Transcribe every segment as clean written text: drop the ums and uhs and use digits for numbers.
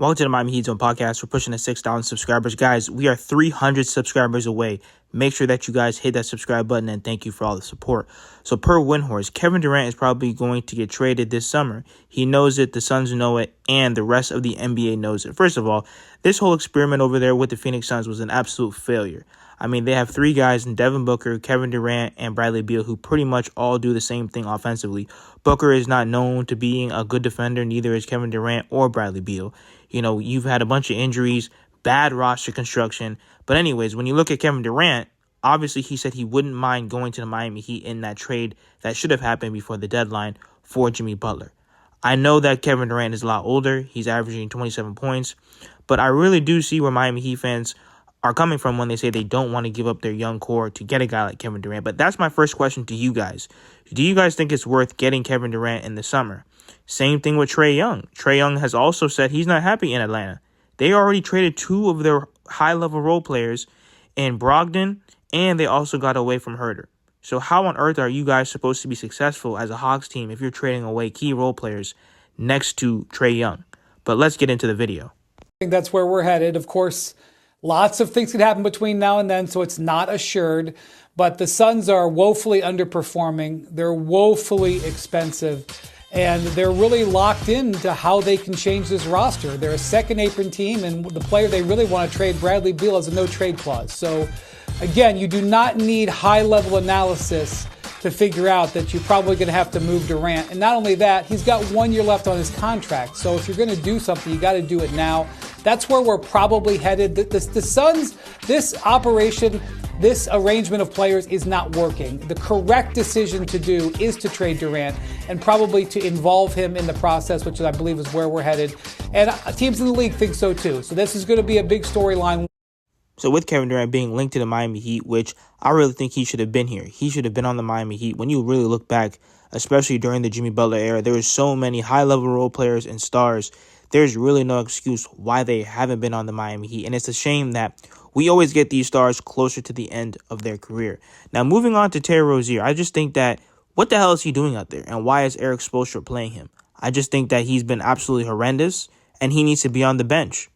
Welcome to the Miami Heat Zone podcast. We're pushing to 6,000 subscribers. Guys, we are 300 subscribers away. Make sure that you guys hit that subscribe button, and thank you for all the support. So per Windhorse, Kevin Durant is probably going to get traded this summer. He knows it, the Suns know it, and the rest of the NBA knows it. First of all, this whole experiment over there with the Phoenix Suns was an absolute failure. I mean, they have three guys in Devin Booker, Kevin Durant, and Bradley Beal who pretty much all do the same thing offensively. Booker is not known to being a good defender, neither is Kevin Durant or Bradley Beal. You know, you've had a bunch of injuries, bad roster construction. But anyways, when you look at Kevin Durant, obviously he said he wouldn't mind going to the Miami Heat in that trade that should have happened before the deadline for Jimmy Butler. I know that Kevin Durant is a lot older. He's averaging 27 points. But I really do see where Miami Heat fans are coming from when they say they don't want to give up their young core to get a guy like Kevin Durant. But that's my first question to you guys. Do you guys think it's worth getting Kevin Durant in the summer? Same thing with Trae Young. Trae Young has also said he's not happy in Atlanta. They already traded two of their high-level role players in Brogdon, and they also got away from Herter. So how on earth are you guys supposed to be successful as a Hawks team if you're trading away key role players next to Trae Young? But let's get into the video. I think that's where we're headed. Of course, lots of things could happen between now and then, so it's not assured. But the Suns are woefully underperforming. They're woefully expensive. And they're really locked into how they can change this roster. They're a second apron team, and the player they really want to trade, Bradley Beal, has a no-trade clause. So, again, you do not need high-level analysis to figure out that you're probably going to have to move Durant. And not only that, he's got 1 year left on his contract. So if you're going to do something, you got to do it now. That's where we're probably headed. The Suns, this operation, this arrangement of players is not working. The correct decision to do is to trade Durant and probably to involve him in the process, which I believe is where we're headed. And teams in the league think so too. So this is going to be a big storyline. So with Kevin Durant being linked to the Miami Heat, which I really think he should have been here. He should have been on the Miami Heat. When you really look back, especially during the Jimmy Butler era, there were so many high-level role players and stars. There's really no excuse why they haven't been on the Miami Heat. And it's a shame that we always get these stars closer to the end of their career. Now, moving on to Terry Rozier, I just think that what the hell is he doing out there? And why is Eric Spoelstra playing him? I just think that he's been absolutely horrendous and he needs to be on the bench.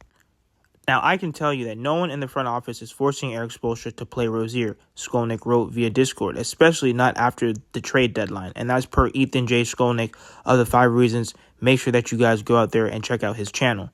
Now, I can tell you that no one in the front office is forcing Eric Spoelstra to play Rozier, Skolnick wrote via Discord, especially not after the trade deadline. And that's per Ethan J. Skolnick of the 5 Reasons. Make sure that you guys go out there and check out his channel.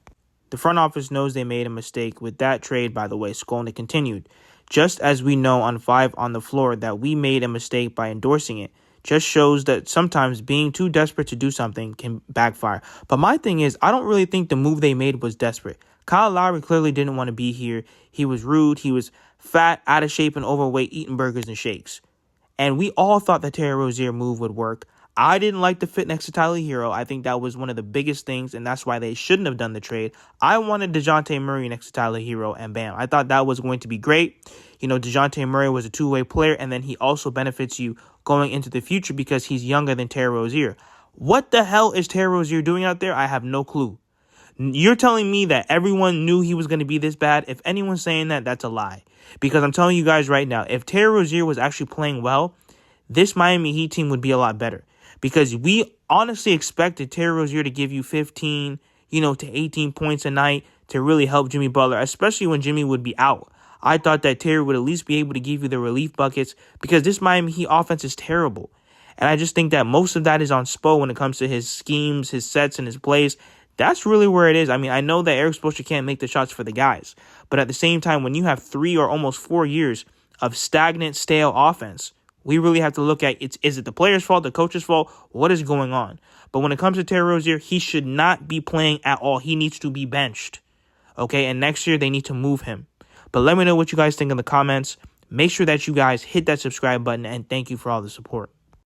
The front office knows they made a mistake with that trade, by the way, Skolnick continued. Just as we know on 5 on the floor that we made a mistake by endorsing it, just shows that sometimes being too desperate to do something can backfire. But my thing is, I don't really think the move they made was desperate. Kyle Lowry clearly didn't want to be here. He was rude. He was fat, out of shape, and overweight, eating burgers and shakes. And we all thought the Terry Rozier move would work. I didn't like the fit next to Tyler Hero. I think that was one of the biggest things, and that's why they shouldn't have done the trade. I wanted DeJounte Murray next to Tyler Hero, and bam. I thought that was going to be great. You know, DeJounte Murray was a two-way player, and then he also benefits you going into the future because he's younger than Terry Rozier. What the hell is Terry Rozier doing out there? I have no clue. You're telling me that everyone knew he was going to be this bad? If anyone's saying that, that's a lie. Because I'm telling you guys right now, if Terry Rozier was actually playing well, this Miami Heat team would be a lot better. Because we honestly expected Terry Rozier to give you 15, to 18 points a night to really help Jimmy Butler, especially when Jimmy would be out. I thought that Terry would at least be able to give you the relief buckets because this Miami Heat offense is terrible. And I just think that most of that is on Spo when it comes to his schemes, his sets, and his plays. That's really where it is. I mean, I know that Eric Spoelstra can't make the shots for the guys. But at the same time, when you have 3 or almost 4 years of stagnant, stale offense, we really have to look at, is it the player's fault, the coach's fault? What is going on? But when it comes to Terry Rozier, he should not be playing at all. He needs to be benched. Okay, and next year they need to move him. But let me know what you guys think in the comments. Make sure that you guys hit that subscribe button, and thank you for all the support.